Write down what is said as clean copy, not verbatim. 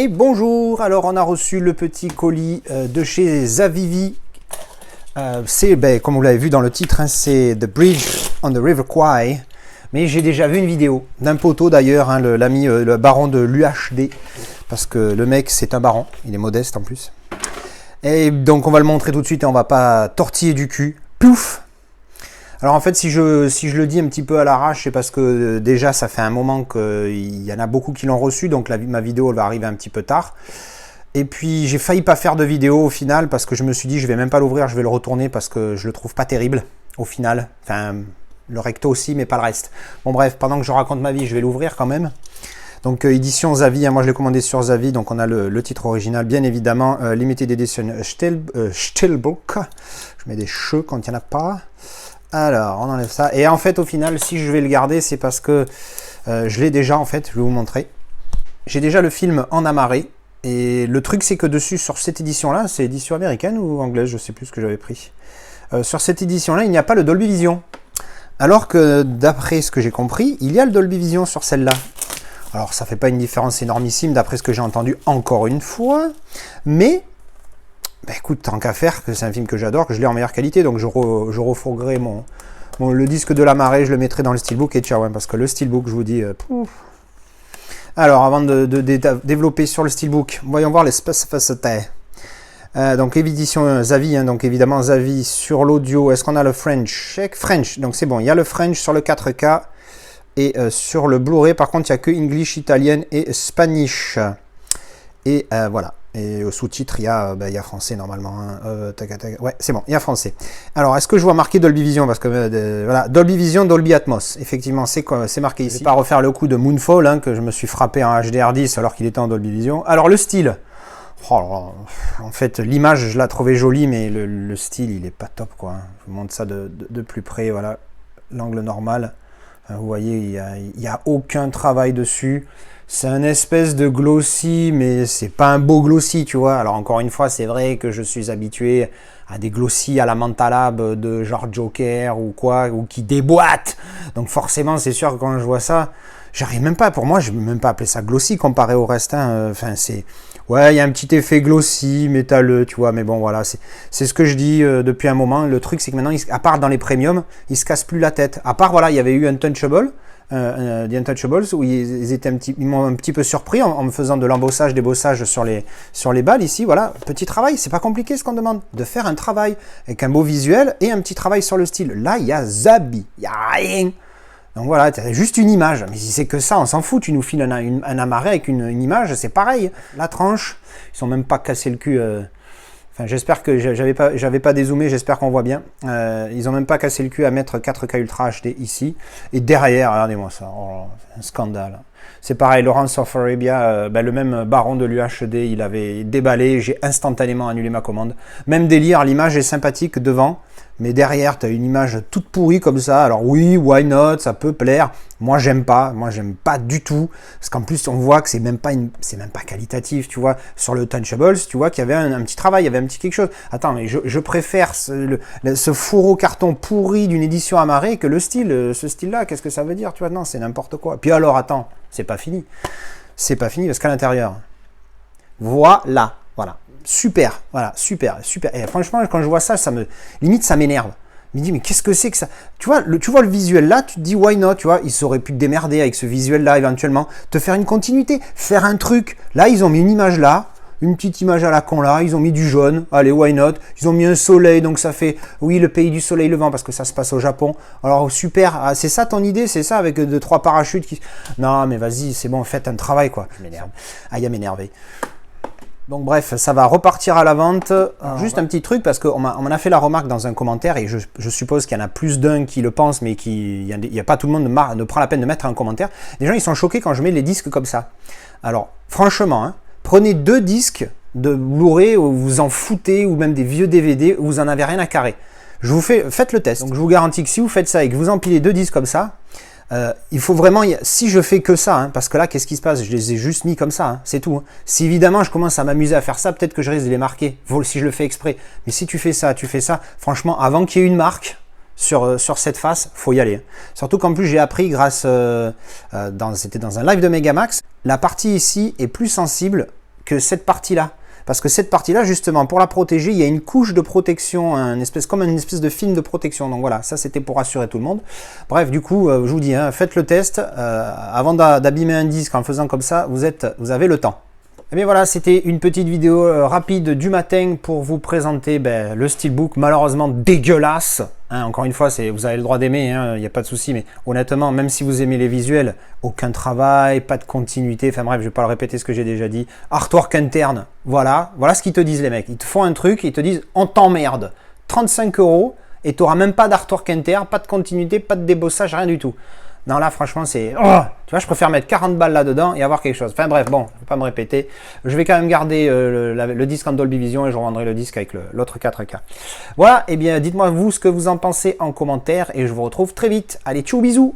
Et bonjour, alors on a reçu le petit colis de chez Zavivi. C'est, comme vous l'avez vu dans le titre, hein, c'est The Bridge on the River Kwai. Mais j'ai déjà vu une vidéo d'un poteau d'ailleurs, hein, l'ami, le baron de l'UHD. Parce que le mec c'est un baron, il est modeste en plus. Et donc on va le montrer tout de suite et on va pas tortiller du cul. Pouf! Alors en fait si je le dis un petit peu à l'arrache, c'est parce que déjà ça fait un moment qu'il y en a beaucoup qui l'ont reçu, donc ma vidéo elle va arriver un petit peu tard. Et puis j'ai failli pas faire de vidéo au final parce que je me suis dit je vais même pas l'ouvrir, je vais le retourner parce que je le trouve pas terrible au final. Enfin le recto aussi mais pas le reste. Bon bref, pendant que je raconte ma vie je vais l'ouvrir quand même. Donc édition Zavi, hein, moi je l'ai commandé sur Zavi, donc on a le titre original bien évidemment, Limited Edition Steelbook. Je mets des cheveux quand il n'y en a pas. Alors, on enlève ça. Et en fait, au final, si je vais le garder, c'est parce que je l'ai déjà, en fait. Je vais vous montrer. J'ai déjà le film en amarré. Et le truc, c'est que dessus, sur cette édition-là, c'est édition américaine ou anglaise, je ne sais plus ce que j'avais pris. Sur cette édition-là, il n'y a pas le Dolby Vision. Alors que, d'après ce que j'ai compris, il y a le Dolby Vision sur celle-là. Alors, ça ne fait pas une différence énormissime, d'après ce que j'ai entendu encore une fois. Mais... bah écoute, tant qu'à faire, que c'est un film que j'adore, que je l'ai en meilleure qualité, donc je refourguerai le disque de la marée, je le mettrai dans le steelbook et ciao, hein, parce que le steelbook, je vous dis, pouf. Alors, avant de développer sur le steelbook, voyons voir les spécificités. Donc, édition Zavi, hein, donc évidemment Zavi sur l'audio. Est-ce qu'on a le French? Check French, donc c'est bon, il y a le French sur le 4K et sur le Blu-ray, par contre, il n'y a que English, Italienne et Spanish. Et voilà. Et au sous-titre, il y a français normalement. Hein. Ouais, c'est bon, il y a français. Alors, est-ce que je vois marqué Dolby Vision? Parce que voilà, Dolby Vision, Dolby Atmos. Effectivement, c'est marqué ici. Je vais pas refaire le coup de Moonfall, hein, que je me suis frappé en HDR10 alors qu'il était en Dolby Vision. Alors, le style. Oh, en fait, l'image, je la trouvais jolie, mais le style, il est pas top, quoi. Je vous montre ça de plus près. Voilà, l'angle normal. Vous voyez, il y a aucun travail dessus. C'est un espèce de glossy, mais c'est pas un beau glossy, tu vois. Alors encore une fois, c'est vrai que je suis habitué à des glossy à la Mentalab de genre Joker ou quoi, ou qui déboîtent. Donc forcément, c'est sûr que quand je vois ça, j'arrive même pas. Pour moi, je ne peux même pas appeler ça glossy comparé au reste. Hein. Enfin, c'est... ouais, il y a un petit effet glossy, métalleux, tu vois. Mais bon, voilà, c'est ce que je dis depuis un moment. Le truc, c'est que maintenant, à part dans les premiums, ils se cassent plus la tête. À part, voilà, il y avait eu Untouchable. The Untouchables où ils m'ont un petit peu surpris en me faisant de l'embossage, débossage sur les balles ici. Voilà, petit travail, c'est pas compliqué ce qu'on demande, de faire un travail avec un beau visuel et un petit travail sur le style. Là, il y a Zabi, il y a rien. Donc voilà, tu as juste une image. Mais si c'est que ça, on s'en fout. Tu nous files un amarré avec une image, c'est pareil. La tranche, ils sont même pas cassés le cul. Enfin, j'espère que j'avais pas dézoomé, j'espère qu'on voit bien. Ils ont même pas cassé le cul à mettre 4K Ultra HD ici. Et derrière, regardez-moi ça, oh, c'est un scandale. C'est pareil, Lawrence of Arabia, le même baron de l'UHD, il avait déballé, j'ai instantanément annulé ma commande. Même délire, l'image est sympathique devant, mais derrière, tu as une image toute pourrie comme ça. Alors oui, why not, ça peut plaire. Moi, j'aime pas du tout. Parce qu'en plus, on voit que c'est même pas qualitatif, tu vois. Sur le Untouchables, tu vois qu'il y avait un petit travail, il y avait un petit quelque chose. Attends, mais je préfère ce fourreau carton pourri d'une édition amarrée que le style, ce style-là. Qu'est-ce que ça veut dire, tu vois? Non, c'est n'importe quoi. Puis alors, attends, c'est pas fini. C'est pas fini parce qu'à l'intérieur, voilà. Super, voilà, super. Et franchement, quand je vois ça, limite, ça m'énerve. Je me dis, mais qu'est-ce que c'est que ça? Tu vois le visuel là, tu te dis, why not? Tu vois, ils auraient pu te démerder avec ce visuel là, éventuellement, te faire une continuité, faire un truc. Là, ils ont mis une image là, une petite image à la con là, ils ont mis du jaune, allez, why not? Ils ont mis un soleil, donc ça fait, oui, le pays du soleil levant, parce que ça se passe au Japon. Alors, super, c'est ça ton idée, c'est ça, avec 2-3 parachutes qui... Non, mais vas-y, c'est bon, faites un travail, quoi. Je m'énerve. Il a m'énervé. Donc bref, ça va repartir à la vente. Juste un petit truc, parce qu'on m'en a fait la remarque dans un commentaire, et je suppose qu'il y en a plus d'un qui le pense, mais il n'y a pas tout le monde ne prend la peine de mettre un commentaire. Les gens, ils sont choqués quand je mets les disques comme ça. Alors, franchement, hein, prenez 2 disques de Blu-ray où vous en foutez, ou même des vieux DVD où vous en avez rien à carrer. Faites le test. Donc je vous garantis que si vous faites ça et que vous empilez 2 disques comme ça, il faut vraiment, si je fais que ça, hein, parce que là, qu'est-ce qui se passe? Je les ai juste mis comme ça, hein, c'est tout. Hein. Si évidemment je commence à m'amuser à faire ça, peut-être que je risque de les marquer, si je le fais exprès. Mais si tu fais ça, franchement, avant qu'il y ait une marque sur cette face, faut y aller. Hein. Surtout qu'en plus, j'ai appris grâce, c'était dans un live de Megamax, la partie ici est plus sensible que cette partie-là. Parce que cette partie-là, justement, pour la protéger, il y a une couche de protection, comme une espèce de film de protection. Donc voilà, ça c'était pour rassurer tout le monde. Bref, du coup, je vous dis, hein, faites le test. Avant d'abîmer un disque en faisant comme ça, vous avez le temps. Et bien voilà, c'était une petite vidéo rapide du matin pour vous présenter le Steelbook, malheureusement dégueulasse. Hein, encore une fois, vous avez le droit d'aimer, il n'y a pas de souci, mais honnêtement, même si vous aimez les visuels, aucun travail, pas de continuité, enfin bref, je ne vais pas le répéter ce que j'ai déjà dit. Artwork interne, voilà ce qu'ils te disent les mecs. Ils te font un truc, ils te disent on t'emmerde. 35 € et tu n'auras même pas d'artwork interne, pas de continuité, pas de débossage, rien du tout. Non, là, franchement, c'est... Oh, tu vois, je préfère mettre 40 balles là-dedans et avoir quelque chose. Enfin bref, bon, je ne vais pas me répéter. Je vais quand même garder le disque en Dolby Vision et je revendrai le disque avec l'autre 4K. Voilà, et bien, dites-moi vous ce que vous en pensez en commentaire et je vous retrouve très vite. Allez, tchou, bisous!